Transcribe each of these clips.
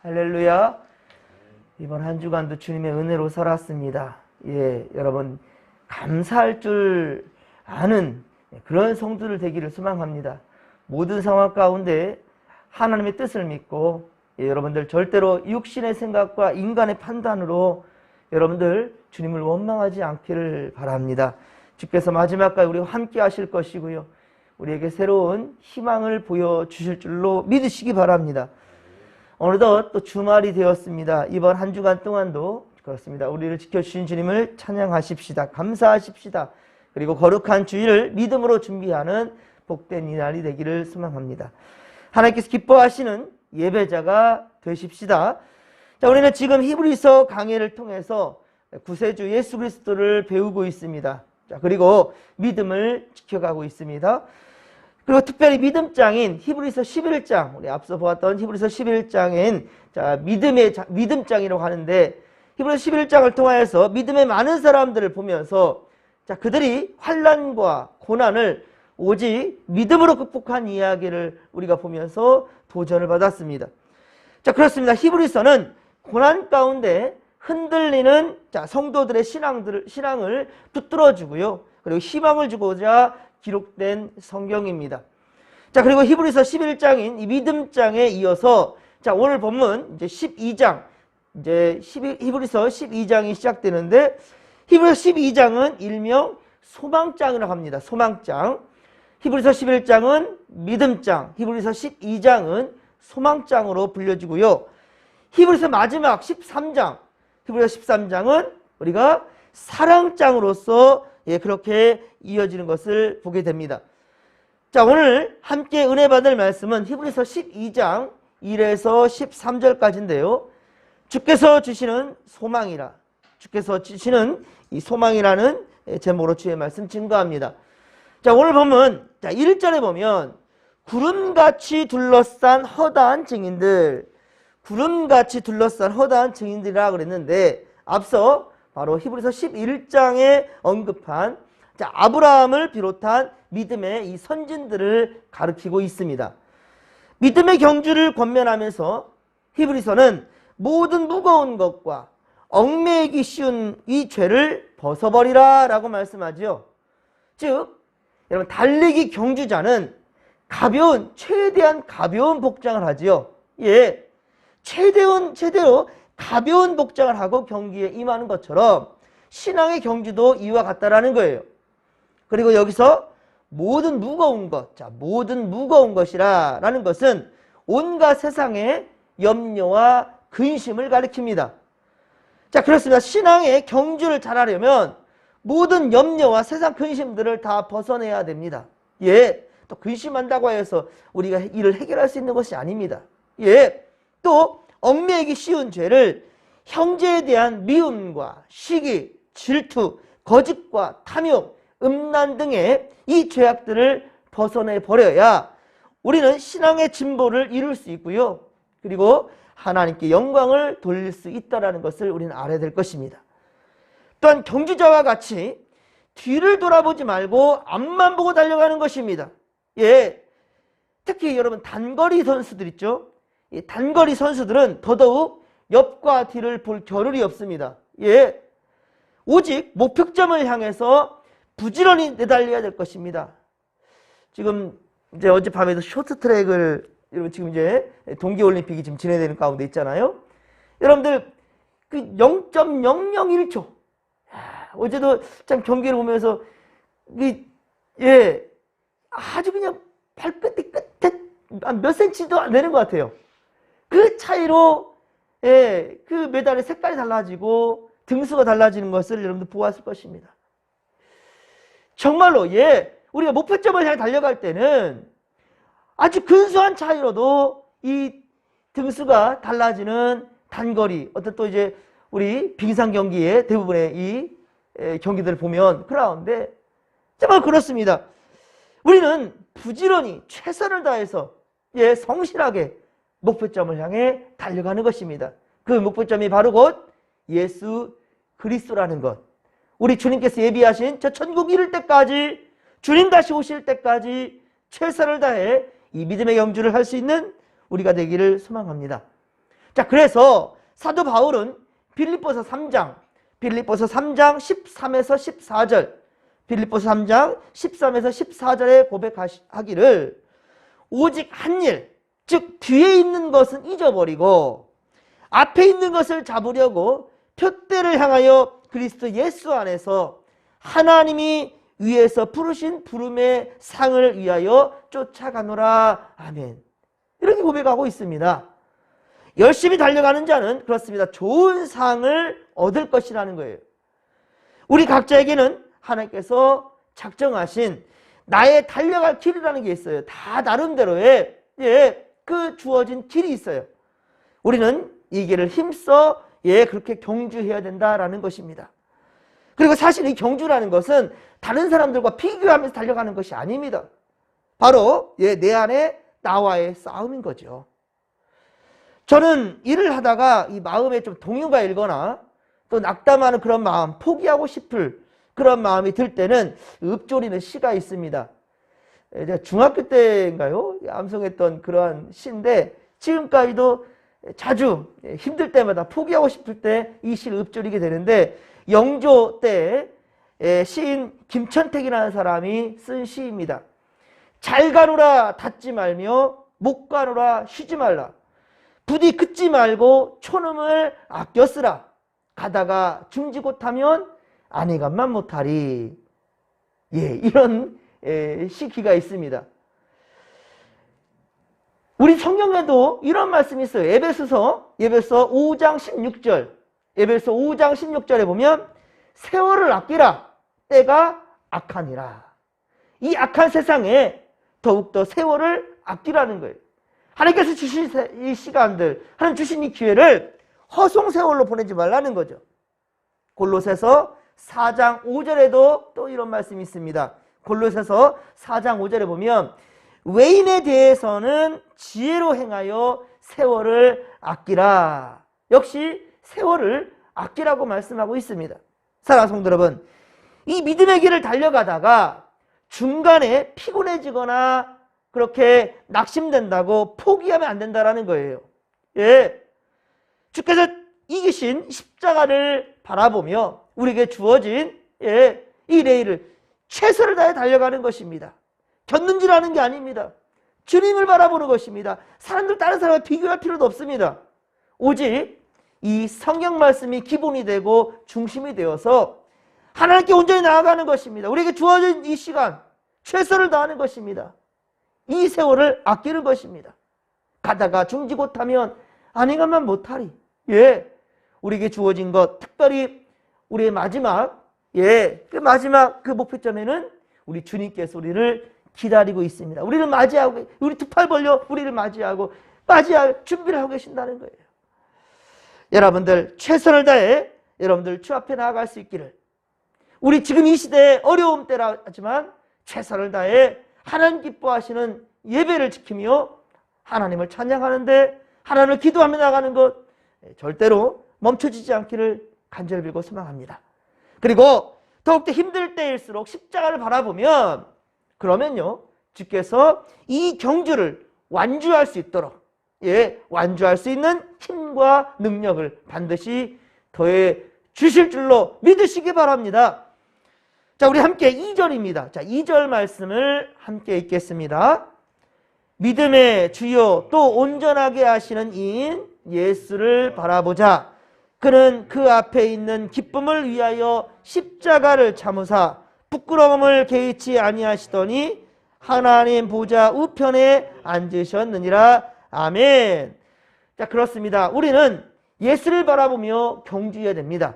할렐루야. 이번 한 주간도 주님의 은혜로 살았습니다. 여러분 감사할 줄 아는 그런 성도들 되기를 소망합니다. 모든 상황 가운데 하나님의 뜻을 믿고 여러분들 절대로 육신의 생각과 인간의 판단으로 여러분들 주님을 원망하지 않기를 바랍니다. 주께서 마지막까지 우리와 함께 하실 것이고요. 우리에게 새로운 희망을 보여주실 줄로 믿으시기 바랍니다. 어느덧 또 주말이 되었습니다. 이번 한 주간 동안도 그렇습니다. 우리를 지켜주신 주님을 찬양하십시다. 감사하십시다. 그리고 거룩한 주일을 믿음으로 준비하는 복된 이날이 되기를 소망합니다. 하나님께서 기뻐하시는 예배자가 되십시다. 자, 우리는 지금 히브리서 강해를 통해서 구세주 예수 그리스도를 배우고 있습니다. 자, 그리고 믿음을 지켜가고 있습니다. 그리고 특별히 믿음장인 히브리서 11장, 우리 앞서 보았던 히브리서 11장인 자, 믿음장이라고 하는데, 히브리서 11장을 통하여서 믿음의 많은 사람들을 보면서 자, 그들이 환난과 고난을 오직 믿음으로 극복한 이야기를 우리가 보면서 도전을 받았습니다. 자, 그렇습니다. 히브리서는 고난 가운데 흔들리는 자, 성도들의 신앙을 붙들어주고요. 그리고 희망을 주고자 기록된 성경입니다. 자, 그리고 히브리서 11장인 이 믿음장에 이어서 자, 오늘 본문 이제 12장, 히브리서 12장이 시작되는데, 히브리서 12장은 일명 소망장이라고 합니다. 소망장. 히브리서 11장은 믿음장, 히브리서 12장은 소망장으로 불려지고요. 히브리서 마지막 13장, 히브리서 13장은 우리가 사랑장으로서 그렇게 이어지는 것을 보게 됩니다. 자, 오늘 함께 은혜 받을 말씀은 히브리서 12장 1에서 13절까지인데요. 주께서 주시는 소망이라, 주께서 주시는 이 소망이라는 제목으로 주의 말씀 증거합니다. 자, 오늘 보면 자, 1절에 보면 구름같이 둘러싼 허다한 증인들, 구름같이 둘러싼 허다한 증인들이라고 그랬는데, 앞서 바로 히브리서 11장에 언급한 자, 아브라함을 비롯한 믿음의 이 선진들을 가리키고 있습니다. 믿음의 경주를 권면하면서 히브리서는 모든 무거운 것과 얽매이기 쉬운 이 죄를 벗어버리라 라고 말씀하죠. 즉, 여러분 달리기 경주자는 최대한 가벼운 복장을 하지요. 최대로 가벼운 복장을 하고 경기에 임하는 것처럼 신앙의 경주도 이와 같다라는 거예요. 그리고 여기서 모든 무거운 것, 자, 모든 무거운 것이라 라는 것은 온갖 세상의 염려와 근심을 가리킵니다. 자, 그렇습니다. 신앙의 경주를 잘하려면 모든 염려와 세상 근심들을 다 벗어내야 됩니다. 또 근심한다고 해서 우리가 이를 해결할 수 있는 것이 아닙니다. 또 얽매이기 쉬운 죄를 형제에 대한 미움과 시기, 질투, 거짓과 탐욕, 음란 등의 이 죄악들을 벗어내 버려야 우리는 신앙의 진보를 이룰 수 있고요. 그리고 하나님께 영광을 돌릴 수 있다는 것을 우리는 알아야 될 것입니다. 또한 경주자와 같이 뒤를 돌아보지 말고 앞만 보고 달려가는 것입니다. 특히 여러분 단거리 선수들 있죠? 이 단거리 선수들은 더더욱 옆과 뒤를 볼 겨를이 없습니다. 오직 목표점을 향해서 부지런히 내달려야 될 것입니다. 지금 이제 어젯밤에도 쇼트트랙을 여러분 지금 이제 동계올림픽이 지금 진행되는 가운데 있잖아요. 여러분들 그 0.001초 어제도 참 경기를 보면서 아주 그냥 발끝이 끝에 몇 센치도 안 되는 것 같아요. 그 차이로 그 메달의 색깔이 달라지고 등수가 달라지는 것을 여러분들 보았을 것입니다. 정말로 우리가 목표점을 향해 달려갈 때는 아주 근소한 차이로도 이 등수가 달라지는 단거리, 어떤 또 이제 우리 빙상 경기의 대부분의 이 경기들을 보면 그러는데 정말 그렇습니다. 우리는 부지런히 최선을 다해서 성실하게 목표점을 향해 달려가는 것입니다. 그 목표점이 바로 곧 예수 그리스도라는 것. 우리 주님께서 예비하신 저 천국 이룰 때까지, 주님 다시 오실 때까지 최선을 다해 이 믿음의 경주를 할 수 있는 우리가 되기를 소망합니다. 자, 그래서 사도 바울은 빌립보서 3장 13에서 14절, 빌립보서 3장 13에서 14절에 고백하기를 오직 한 일, 즉 뒤에 있는 것은 잊어버리고 앞에 있는 것을 잡으려고 표대를 향하여 그리스도 예수 안에서 하나님이 위에서 부르신 부름의 상을 위하여 쫓아가노라. 아멘. 이렇게 고백하고 있습니다. 열심히 달려가는 자는 그렇습니다. 좋은 상을 얻을 것이라는 거예요. 우리 각자에게는 하나님께서 작정하신 나의 달려갈 길이라는 게 있어요. 다 나름대로의 그 주어진 길이 있어요. 우리는 이 길을 힘써 그렇게 경주해야 된다라는 것입니다. 그리고 사실 이 경주라는 것은 다른 사람들과 비교하면서 달려가는 것이 아닙니다. 바로 내 안에 나와의 싸움인 거죠. 저는 일을 하다가 이 마음에 좀 동요가 일거나 또 낙담하는 그런 마음, 포기하고 싶을 그런 마음이 들 때는 읊조리는 시가 있습니다. 제가 중학교 때인가요? 암송했던 그러한 시인데 지금까지도 자주 힘들 때마다 포기하고 싶을 때 이 시를 읊조리게 되는데, 영조 때 시인 김천택이라는 사람이 쓴 시입니다. 잘 가노라 닫지 말며 못 가노라 쉬지 말라. 부디 긋지 말고 촌음을 아껴 쓰라. 가다가 중지곳하면 아니간만 못하리. 이런 시기가 있습니다. 우리 성경에도 이런 말씀이 있어요. 에베소서 5장 16절. 에베소 5장 16절에 보면 세월을 아끼라. 때가 악하니라. 이 악한 세상에 더욱더 세월을 아끼라는 거예요. 하나님께서 주신 이 시간들, 하나님 주신 이 기회를 허송세월로 보내지 말라는 거죠. 골로새서 4장 5절에도 또 이런 말씀이 있습니다. 골로새서 4장 5절에 보면 외인에 대해서는 지혜로 행하여 세월을 아끼라. 역시 세월을 아끼라고 말씀하고 있습니다. 사랑하는 성도 여러분, 이 믿음의 길을 달려가다가 중간에 피곤해지거나 그렇게 낙심된다고 포기하면 안 된다는 거예요. 주께서 이기신 십자가를 바라보며 우리에게 주어진 이 레일을 최선을 다해 달려가는 것입니다. 겼는지라는 게 아닙니다. 주님을 바라보는 것입니다. 사람들 다른 사람과 비교할 필요도 없습니다. 오직 이 성경 말씀이 기본이 되고 중심이 되어서 하나님께 온전히 나아가는 것입니다. 우리에게 주어진 이 시간 최선을 다하는 것입니다. 이 세월을 아끼는 것입니다. 가다가 중지곳하면 아니가만 못하리. 우리에게 주어진 것, 특별히 우리의 마지막 그 마지막 그 목표점에는 우리 주님께서 우리를 기다리고 있습니다. 우리를 맞이하고, 우리 두 팔 벌려 우리를 맞이할 준비를 하고 계신다는 거예요. 여러분들 최선을 다해 여러분들 주 앞에 나아갈 수 있기를, 우리 지금 이 시대에 어려움 때라 하지만 최선을 다해 하나님 기뻐하시는 예배를 지키며 하나님을 찬양하는데, 하나님을 기도하며 나가는 것 절대로 멈춰지지 않기를 간절히 빌고 소망합니다. 그리고 더욱더 힘들 때일수록 십자가를 바라보면, 그러면요 주께서 이 경주를 완주할 수 있도록 완주할 수 있는 힘과 능력을 반드시 더해 주실 줄로 믿으시기 바랍니다. 자, 우리 함께 2절입니다. 자, 2절 말씀을 함께 읽겠습니다. 믿음의 주요 또 온전하게 하시는 이인 예수를 바라보자. 그는 그 앞에 있는 기쁨을 위하여 십자가를 참으사 부끄러움을 개의치 아니하시더니 하나님 보좌 우편에 앉으셨느니라. 아멘. 자, 그렇습니다. 우리는 예수를 바라보며 경주해야 됩니다.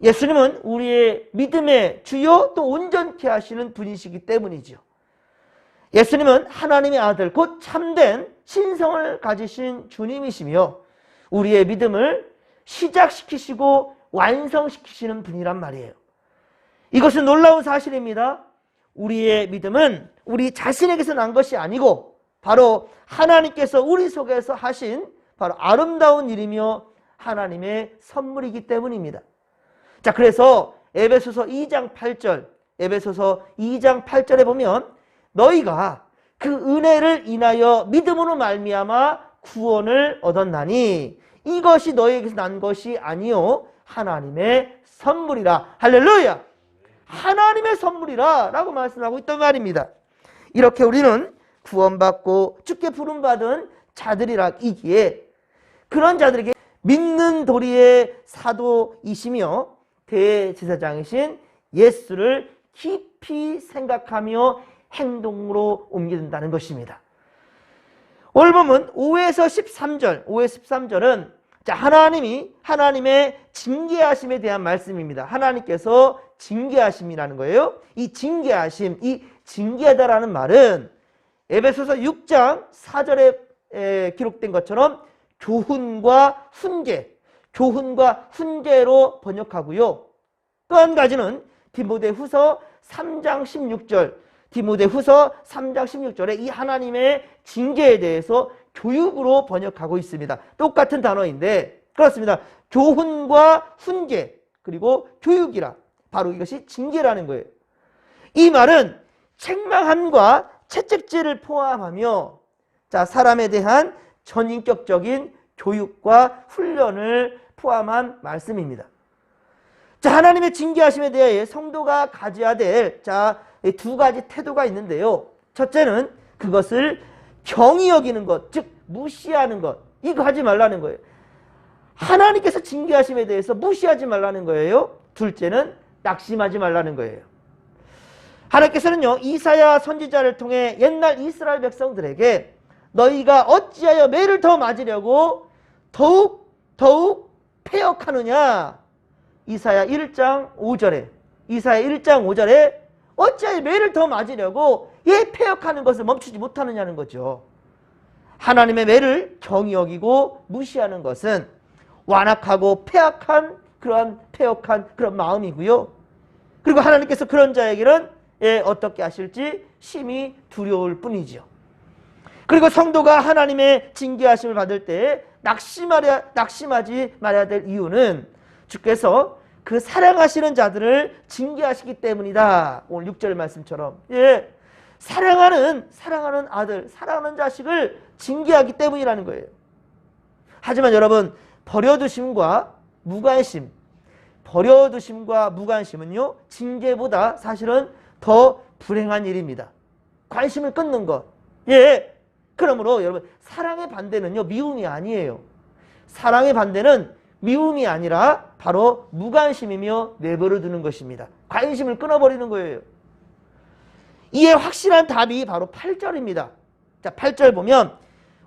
예수님은 우리의 믿음의 주요 또 온전케 하시는 분이시기 때문이죠. 예수님은 하나님의 아들, 곧 참된 신성을 가지신 주님이시며 우리의 믿음을 시작시키시고 완성시키시는 분이란 말이에요. 이것은 놀라운 사실입니다. 우리의 믿음은 우리 자신에게서 난 것이 아니고 바로 하나님께서 우리 속에서 하신 바로 아름다운 일이며 하나님의 선물이기 때문입니다. 자, 그래서 에베소서 2장 8절에 보면 너희가 그 은혜를 인하여 믿음으로 말미암아 구원을 얻었나니 이것이 너에게서 난 것이 아니요 하나님의 선물이라. 할렐루야. 하나님의 선물이라 라고 말씀하고 있단 말입니다. 이렇게 우리는 구원받고 주께 부름받은 자들이라기에 그런 자들에게 믿는 도리의 사도이시며 대제사장이신 예수를 깊이 생각하며 행동으로 옮긴다는 것입니다. 오늘 보면 5에서 13절, 5에서 13절은 하나님의 징계하심에 대한 말씀입니다. 하나님께서 징계하심이라는 거예요. 이 징계하심, 이 징계하다라는 말은 에베소서 6장 4절에 기록된 것처럼 교훈과 훈계, 교훈과 훈계로 번역하고요. 또 한 가지는 디모데후서 3장 16절, 디모데후서 3장 16절에 이 하나님의 징계에 대해서 교육으로 번역하고 있습니다. 똑같은 단어인데 그렇습니다. 교훈과 훈계 그리고 교육이라 바로 이것이 징계라는 거예요. 이 말은 책망함과 채찍질을 포함하며 사람에 대한 전인격적인 교육과 훈련을 포함한 말씀입니다. 하나님의 징계하심에 대해 성도가 가져야 될 두 가지 태도가 있는데요. 첫째는 그것을 경히 여기는 것, 즉 무시하는 것. 이거 하지 말라는 거예요. 하나님께서 징계하심에 대해서 무시하지 말라는 거예요. 둘째는 낙심하지 말라는 거예요. 하나님께서는요, 이사야 선지자를 통해 옛날 이스라엘 백성들에게 너희가 어찌하여 매를 더 맞으려고 더욱 패역하느냐. 이사야 1장 5절에 어찌하여 매를 더 맞으려고 패역하는 것을 멈추지 못하느냐는 거죠. 하나님의 매를 경히 여기고 무시하는 것은 완악하고 패역한 그런 마음이고요. 그리고 하나님께서 그런 자에게는 어떻게 하실지 심히 두려울 뿐이죠. 그리고 성도가 하나님의 징계하심을 받을 때 낙심하지 말아야 될 이유는 주께서 그 사랑하시는 자들을 징계하시기 때문이다. 오늘 6절 말씀처럼 사랑하는 아들, 사랑하는 자식을 징계하기 때문이라는 거예요. 하지만 여러분, 버려두심과 무관심은요 징계보다 사실은 더 불행한 일입니다. 관심을 끊는 것. 그러므로 여러분, 사랑의 반대는요 미움이 아니에요. 사랑의 반대는 미움이 아니라 바로 무관심이며 내버려 두는 것입니다. 관심을 끊어버리는 거예요. 이에 확실한 답이 바로 8절입니다. 8절 보면,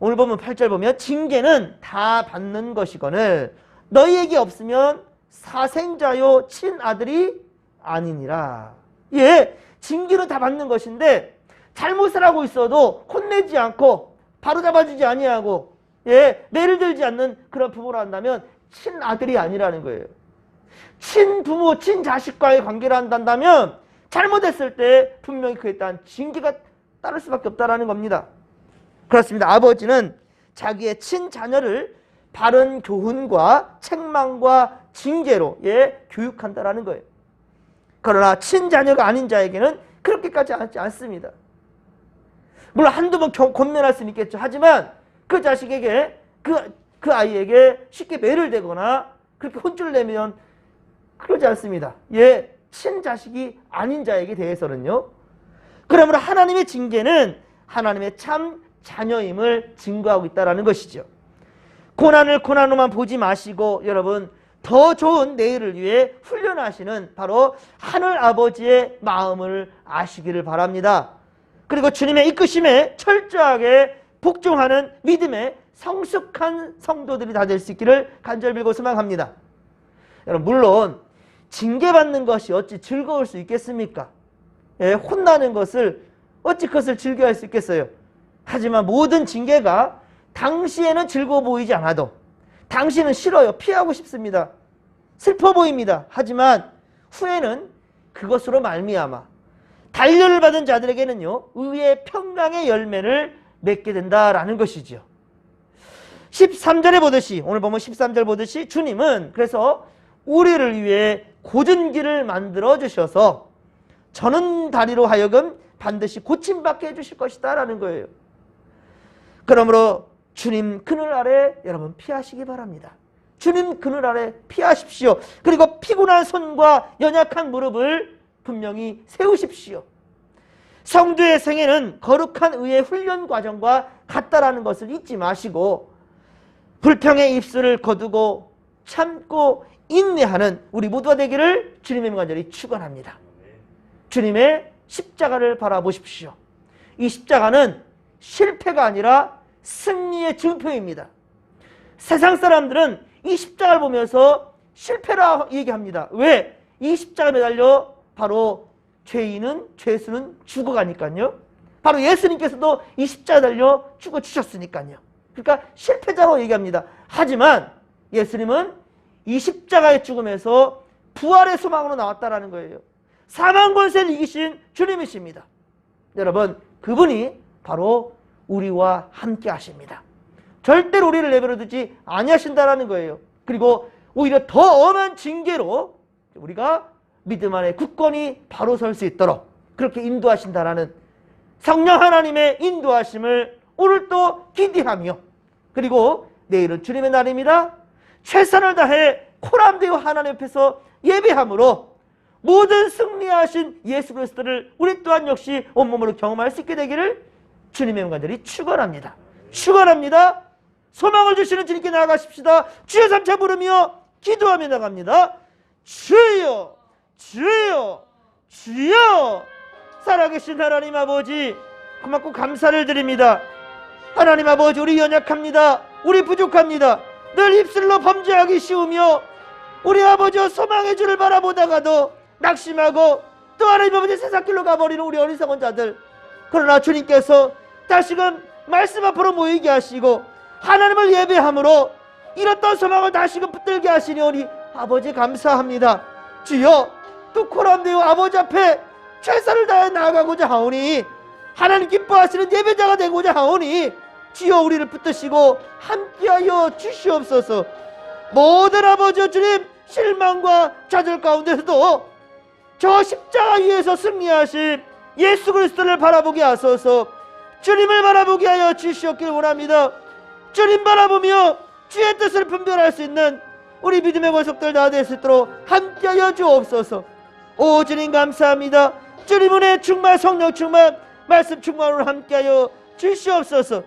오늘 보면 8절 보면 징계는 다 받는 것이거늘 너희에게 없으면 사생자요 친아들이 아니니라. 징계는 다 받는 것인데 잘못을 하고 있어도 혼내지 않고 바로잡아주지 아니하고 매를 들지 않는 그런 부모를 한다면 친아들이 아니라는 거예요. 친부모, 친자식과의 관계를 한다면 잘못했을 때 분명히 그에 따른 징계가 따를 수밖에 없다는 겁니다. 그렇습니다. 아버지는 자기의 친자녀를 바른 교훈과 책망과 징계로 교육한다는 거예요. 그러나 친자녀가 아닌 자에게는 그렇게까지 하지 않습니다. 물론 한두 번 권면할 수는 있겠죠. 하지만 그 자식에게 그 아이에게 쉽게 매를 대거나 그렇게 혼쭐을 내면 그러지 않습니다. 친자식이 아닌 자에게 대해서는요. 그러므로 하나님의 징계는 하나님의 참 자녀임을 증거하고 있다는 것이죠. 고난을 고난으로만 보지 마시고 여러분, 더 좋은 내일을 위해 훈련하시는 바로 하늘 아버지의 마음을 아시기를 바랍니다. 그리고 주님의 이끄심에 철저하게 복종하는 믿음의 성숙한 성도들이 다 될 수 있기를 간절히 빌고 소망합니다. 여러분, 물론 징계받는 것이 어찌 즐거울 수 있겠습니까? 혼나는 것을 어찌 그것을 즐겨할 수 있겠어요? 하지만 모든 징계가 당시에는 즐거워 보이지 않아도 당신은 싫어요. 피하고 싶습니다. 슬퍼 보입니다. 하지만 후에는 그것으로 말미암아 단련을 받은 자들에게는요 의의 평강의 열매를 맺게 된다라는 것이죠. 13절에 보듯이, 오늘 보면 13절 보듯이 주님은 그래서 우리를 위해 고든 길을 만들어 주셔서 저는 다리로 하여금 반드시 고침받게 해주실 것이다 라는 거예요. 그러므로 주님 그늘 아래 여러분 피하시기 바랍니다. 주님 그늘 아래 피하십시오. 그리고 피곤한 손과 연약한 무릎을 분명히 세우십시오. 성도의 생애는 거룩한 의의 훈련 과정과 같다라는 것을 잊지 마시고 불평의 입술을 거두고 참고 인내하는 우리 모두가 되기를 주님의 간절히 축원합니다. 주님의 십자가를 바라보십시오. 이 십자가는 실패가 아니라 승리의 증표입니다. 세상 사람들은 이 십자가를 보면서 실패라 얘기합니다. 왜? 이 십자가에 매달려 바로 죄수는 죽어가니까요. 바로 예수님께서도 이 십자가에 달려 죽어주셨으니까요. 그러니까 실패자라고 얘기합니다. 하지만 예수님은 이 십자가의 죽음에서 부활의 소망으로 나왔다라는 거예요. 사망 권세를 이기신 주님이십니다. 여러분, 그분이 바로 우리와 함께 하십니다. 절대로 우리를 내버려 두지 아니하신다라는 거예요. 그리고 오히려 더 엄한 징계로 우리가 믿음 안에 굳건히 바로 설 수 있도록 그렇게 인도하신다라는 성령 하나님의 인도하심을 오늘도 기대하며, 그리고 내일은 주님의 날입니다. 최선을 다해 코람데오 하나님 앞에서 예배함으로 모든 승리하신 예수 그리스도를 우리 또한 역시 온몸으로 경험할 수 있게 되기를 주님의 간절히 축원합니다. 축원합니다. 소망을 주시는 주님께 나아가십시다. 주여 삼차 부르며 기도하며 나갑니다. 주여, 주여, 주여. 살아계신 하나님 아버지, 고맙고 감사를 드립니다. 하나님 아버지, 우리 연약합니다. 우리 부족합니다. 늘 입술로 범죄하기 쉬우며 우리 아버지와 소망의 주를 바라보다가도 낙심하고 또 하나님 아버지 세상길로 가버리는 우리 어리석은 자들, 그러나 주님께서 다시금 말씀 앞으로 모이게 하시고 하나님을 예배함으로 잃었던 소망을 다시금 붙들게 하시니 아버지 감사합니다. 주여, 또 코람데오 아버지 앞에 최선을 다해 나아가고자 하오니 하나님 기뻐하시는 예배자가 되고자 하오니 주여 우리를 붙드시고 함께하여 주시옵소서. 모든 아버지 주님 실망과 좌절 가운데서도 저 십자가 위에서 승리하신 예수 그리스도를 바라보게 하소서. 주님을 바라보게 하여 주시옵길 원합니다. 주님 바라보며 주의 뜻을 분별할 수 있는 우리 믿음의 권속들 다 될 수 있도록 함께하여 주옵소서. 오 주님 감사합니다. 주님 은혜 충만, 성령 충만, 말씀 충만으로 함께하여 주시옵소서.